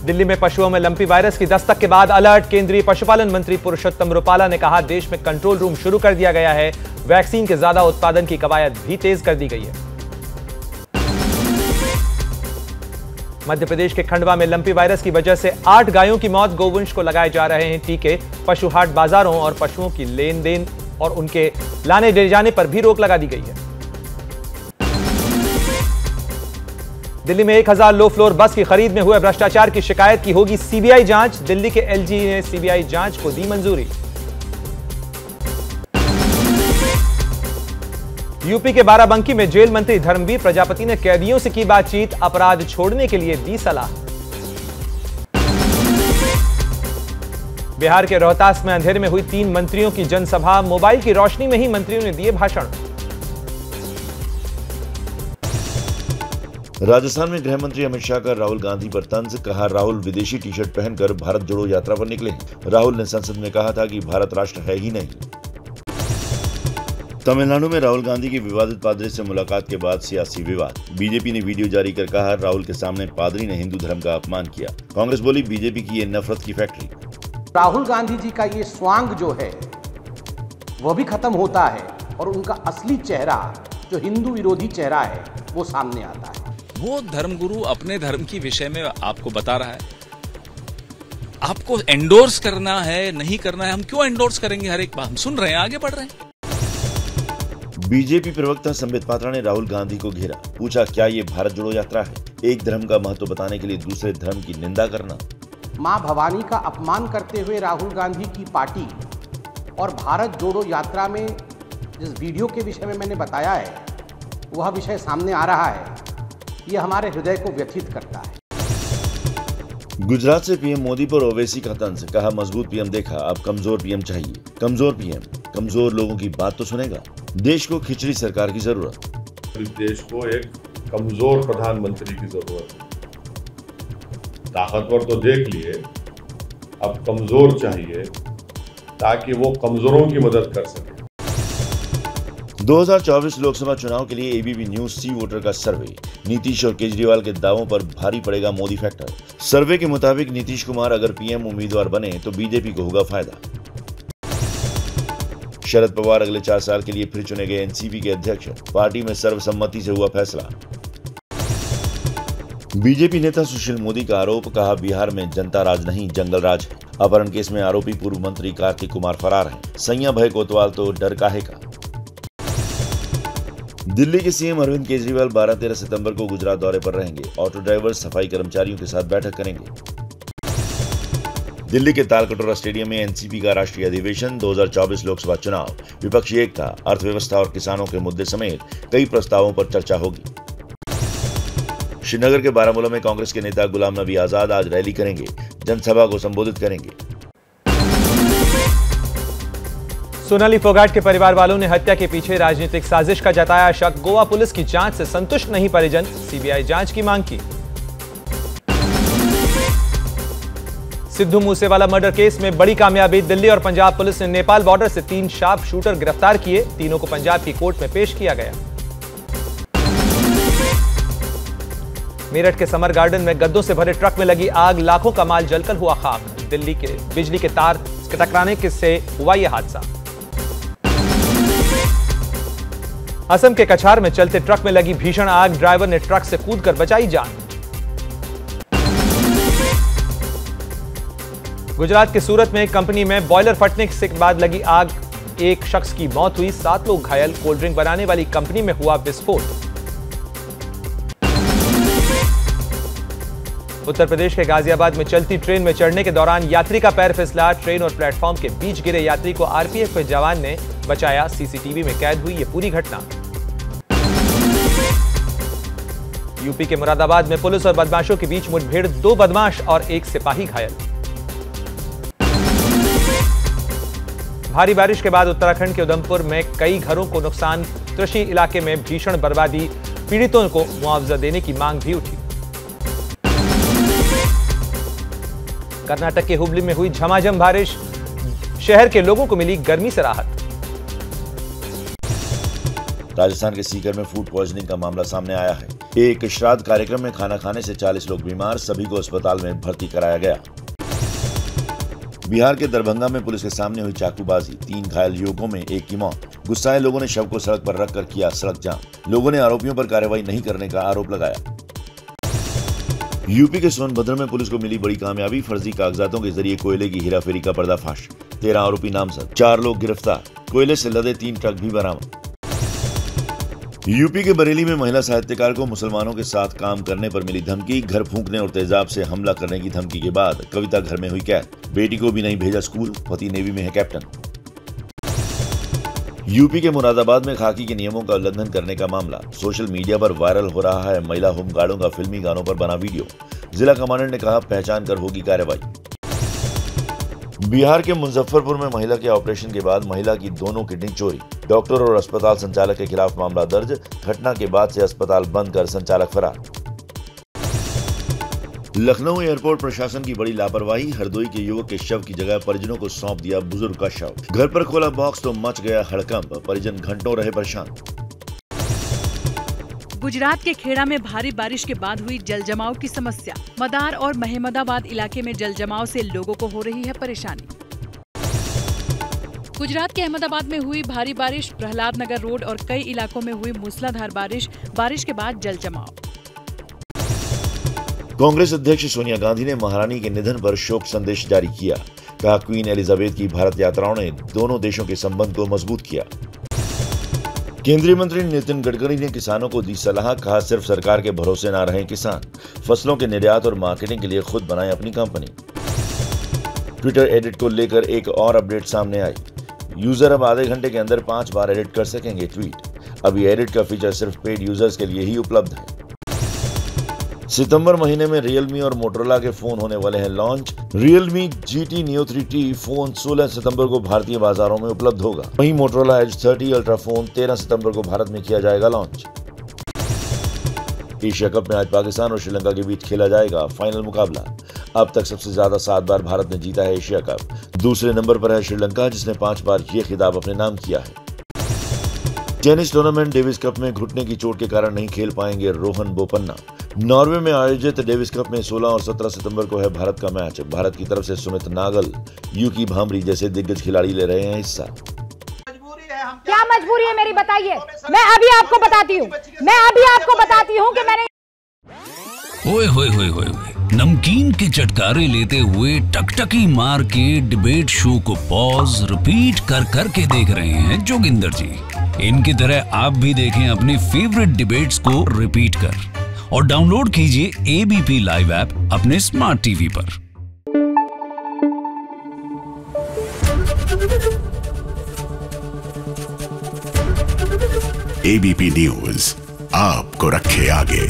दिल्ली में पशुओं में लंपी वायरस की दस्तक के बाद अलर्ट। केंद्रीय पशुपालन मंत्री पुरुषोत्तम रुपाला ने कहा, देश में कंट्रोल रूम शुरू कर दिया गया है। वैक्सीन के ज्यादा उत्पादन की कवायद भी तेज कर दी गई है। मध्य प्रदेश के खंडवा में लंपी वायरस की वजह से 8 गायों की मौत। गोवंश को लगाए जा रहे हैं टीके। पशु हाट बाजारों और पशुओं की लेन देन और उनके लाने ले जाने पर भी रोक लगा दी गई है। दिल्ली में 1000 लो फ्लोर बस की खरीद में हुए भ्रष्टाचार की शिकायत की होगी सीबीआई जांच। दिल्ली के एलजी ने सीबीआई जांच को दी मंजूरी। यूपी के बाराबंकी में जेल मंत्री धर्मवीर प्रजापति ने कैदियों से की बातचीत। अपराध छोड़ने के लिए दी सलाह। बिहार के रोहतास में अंधेरे में हुई 3 मंत्रियों की जनसभा। मोबाइल की रोशनी में ही मंत्रियों ने दिए भाषण। राजस्थान में गृह मंत्री अमित शाह का राहुल गांधी पर तंज। कहा, राहुल विदेशी टी शर्ट पहनकर भारत जोड़ो यात्रा पर निकले। राहुल ने संसद में कहा था कि भारत राष्ट्र है ही नहीं। तमिलनाडु में राहुल गांधी की विवादित पादरी से मुलाकात के बाद सियासी विवाद। बीजेपी ने वीडियो जारी कर कहा, राहुल के सामने पादरी ने हिंदू धर्म का अपमान किया। कांग्रेस बोली, बीजेपी की ये नफरत की फैक्ट्री। राहुल गांधी जी का ये स्वांग जो है वह भी खत्म होता है और उनका असली चेहरा जो हिंदू विरोधी चेहरा है वो सामने आता है। वो धर्मगुरु अपने धर्म की विषय में आपको बता रहा है। आपको एंडोर्स करना है, नहीं करना है, हम क्यों एंडोर्स करेंगे? हर एक बात हम सुन रहे हैं, आगे बढ़ रहे हैं। बीजेपी प्रवक्ता संबित पात्रा ने राहुल गांधी को घेरा। पूछा, क्या ये भारत जोड़ो यात्रा है? एक धर्म का महत्व बताने के लिए दूसरे धर्म की निंदा करना। मां भवानी का अपमान करते हुए राहुल गांधी की पार्टी और भारत जोड़ो यात्रा में जिस वीडियो के विषय में मैंने बताया है वह विषय सामने आ रहा है, यह हमारे हृदय को व्यथित करता है। गुजरात से पीएम मोदी पर ओवैसी का तंज। कहा, मजबूत पीएम देखा, अब कमजोर पीएम चाहिए। कमजोर पीएम कमजोर लोगों की बात तो सुनेगा। देश को खिचड़ी सरकार की जरूरत। इस देश को एक कमजोर प्रधानमंत्री की जरूरत है। ताकतवर तो देख लिए, अब कमजोर चाहिए ताकि वो कमजोरों की मदद कर सके। 2024 लोकसभा चुनाव के लिए एबीपी न्यूज सी वोटर का सर्वे। नीतीश और केजरीवाल के दावों पर भारी पड़ेगा मोदी फैक्टर। सर्वे के मुताबिक नीतीश कुमार अगर पीएम उम्मीदवार बने तो बीजेपी को होगा फायदा। शरद पवार अगले 4 साल के लिए फिर चुने गए एनसीपी के अध्यक्ष। पार्टी में सर्वसम्मति से हुआ फैसला। बीजेपी नेता सुशील मोदी का आरोप। कहा, बिहार में जनता राज नहीं जंगल राज है। अपहरण केस में आरोपी पूर्व मंत्री कार्तिक कुमार फरार हैं। सैया भय कोतवाल तो डर काहे का। दिल्ली के सीएम अरविंद केजरीवाल 12-13 सितंबर को गुजरात दौरे पर रहेंगे। ऑटो ड्राइवर सफाई कर्मचारियों के साथ बैठक करेंगे। दिल्ली के तालकटोरा स्टेडियम में एनसीपी का राष्ट्रीय अधिवेशन। 2024 लोकसभा चुनाव, विपक्षी एकता, अर्थव्यवस्था और किसानों के मुद्दे समेत कई प्रस्तावों पर चर्चा होगी। श्रीनगर के बारामूला में कांग्रेस के नेता गुलाम नबी आजाद आज रैली करेंगे। जनसभा को संबोधित करेंगे। सोनाली फोगाट के परिवार वालों ने हत्या के पीछे राजनीतिक साजिश का जताया शक। गोवा पुलिस की जांच से संतुष्ट नहीं परिजन। सीबीआई जांच की मांग की। सिद्धू मूसेवाला मर्डर केस में बड़ी कामयाबी। दिल्ली और पंजाब पुलिस ने नेपाल बॉर्डर से 3 शार्प शूटर गिरफ्तार किए। तीनों को पंजाब की कोर्ट में पेश किया गया। मेरठ के समर गार्डन में गद्दों से भरे ट्रक में लगी आग। लाखों का माल जलकर हुआ खाक। दिल्ली के बिजली के तार टकराने से हुआ यह हादसा। असम के कछार में चलते ट्रक में लगी भीषण आग। ड्राइवर ने ट्रक से कूदकर बचाई जान। गुजरात के सूरत में कंपनी में बॉयलर फटने के बाद लगी आग। एक शख्स की मौत हुई, 7 लोग घायल। कोल्ड ड्रिंक बनाने वाली कंपनी में हुआ विस्फोट। उत्तर प्रदेश के गाजियाबाद में चलती ट्रेन में चढ़ने के दौरान यात्री का पैर फिसला। ट्रेन और प्लेटफॉर्म के बीच गिरे यात्री को आरपीएफ के जवान ने बचाया। सीसीटीवी में कैद हुई यह पूरी घटना। यूपी के मुरादाबाद में पुलिस और बदमाशों के बीच मुठभेड़। 2 बदमाश और 1 सिपाही घायल। भारी बारिश के बाद उत्तराखंड के उधमपुर में कई घरों को नुकसान। कृषि इलाके में भीषण बर्बादी। पीड़ितों को मुआवजा देने की मांग भी उठी। कर्नाटक के हुबली में हुई झमाझम बारिश। शहर के लोगों को मिली गर्मी से राहत। राजस्थान के सीकर में फूड पॉइजनिंग का मामला सामने आया है। एक श्राद्ध कार्यक्रम में खाना खाने से 40 लोग बीमार, सभी को अस्पताल में भर्ती कराया गया। बिहार के दरभंगा में पुलिस के सामने हुई चाकूबाजी, 3 घायल युवकों में एक की मौत। गुस्साए लोगों ने शव को सड़क पर रखकर किया सड़क जाम। लोगों ने आरोपियों पर कार्रवाई नहीं करने का आरोप लगाया। यूपी के सोनभद्र में पुलिस को मिली बड़ी कामयाबी, फर्जी कागजातों के जरिए कोयले की हेराफेरी का पर्दाफाश। 13 आरोपी नामजद, 4 लोग गिरफ्तार, कोयले से लदे 3 ट्रक भी बरामद। यूपी के बरेली में महिला साहित्यकार को मुसलमानों के साथ काम करने पर मिली धमकी, घर फूंकने और तेजाब से हमला करने की धमकी के बाद कविता घर में हुई कैद। बेटी को भी नहीं भेजा स्कूल, पति नेवी में है कैप्टन। यूपी के मुरादाबाद में खाकी के नियमों का उल्लंघन करने का मामला, सोशल मीडिया पर वायरल हो रहा है महिला होमगार्डों का फिल्मी गानों पर बना वीडियो। जिला कमांडेंट ने कहा पहचान कर होगी कार्रवाई। बिहार के मुजफ्फरपुर में महिला के ऑपरेशन के बाद महिला की दोनों किडनी चोरी, डॉक्टर और अस्पताल संचालक के खिलाफ मामला दर्ज। घटना के बाद से अस्पताल बंद कर संचालक फरार। लखनऊ एयरपोर्ट प्रशासन की बड़ी लापरवाही, हरदोई के युवक के शव की जगह परिजनों को सौंप दिया बुजुर्ग का शव। घर पर खोला बॉक्स तो मच गया हड़कंप, परिजन घंटों रहे परेशान। गुजरात के खेड़ा में भारी बारिश के बाद हुई जल जमाव की समस्या, मदार और महमदाबाद इलाके में जल जमाव से लोगों को हो रही है परेशानी। गुजरात के अहमदाबाद में हुई भारी बारिश, प्रहलाद नगर रोड और कई इलाकों में हुई मूसलाधार बारिश के बाद जल जमाव। कांग्रेस अध्यक्ष सोनिया गांधी ने महारानी के निधन पर शोक संदेश जारी किया। कहा क्वीन एलिजाबेथ की भारत यात्राओं ने दोनों देशों के संबंध को मजबूत किया। केंद्रीय मंत्री नितिन गडकरी ने किसानों को दी सलाह, कहा सिर्फ सरकार के भरोसे ना रहें किसान, फसलों के निर्यात और मार्केटिंग के लिए खुद बनाएं अपनी कंपनी। ट्विटर एडिट को लेकर एक और अपडेट सामने आई। यूजर अब आधे घंटे के अंदर 5 बार एडिट कर सकेंगे ट्वीट। अब ये एडिट का फीचर सिर्फ पेड यूजर्स के लिए ही उपलब्ध है। सितंबर महीने में रियलमी और मोटरोला के फोन होने वाले हैं launch. Realme GT Neo 3T phone 16 सितंबर को भारतीय बाजारों में उपलब्ध होगा। वहीं मोटरोला Edge 30 अल्ट्रा फोन 13 सितंबर को भारत में किया जाएगा लॉन्च। एशिया कप में आज पाकिस्तान और श्रीलंका के बीच खेला जाएगा फाइनल मुकाबला। अब तक सबसे ज्यादा 7 बार भारत ने जीता है एशिया कप। दूसरे नंबर पर है श्रीलंका, जिसने 5 बार ये खिताब अपने नाम किया है। टेनिस टूर्नामेंट डेविस कप में घुटने की चोट के कारण नहीं खेल पाएंगे रोहन बोपन्ना। नॉर्वे में आयोजित डेविस कप में 16 और 17 सितंबर को है भारत का मैच। भारत की तरफ से सुमित नागल, यूकी भांबरी जैसे दिग्गज खिलाड़ी ले रहे हैं हिस्सा। क्या मजबूरी है मेरी, बताइए। मैं अभी आपको बताती हूँ कि मैंने ओए होए होए होए नमकीन के चटकारे लेते हुए टकटकी मार के डिबेट शो को पॉज रिपीट कर करके देख रहे हैं जोगिंदर जी। इनकी तरह आप भी देखें अपनी फेवरेट डिबेट्स को रिपीट कर और डाउनलोड कीजिए ABP लाइव ऐप अपने स्मार्ट टीवी पर। ABP न्यूज आपको रखे आगे।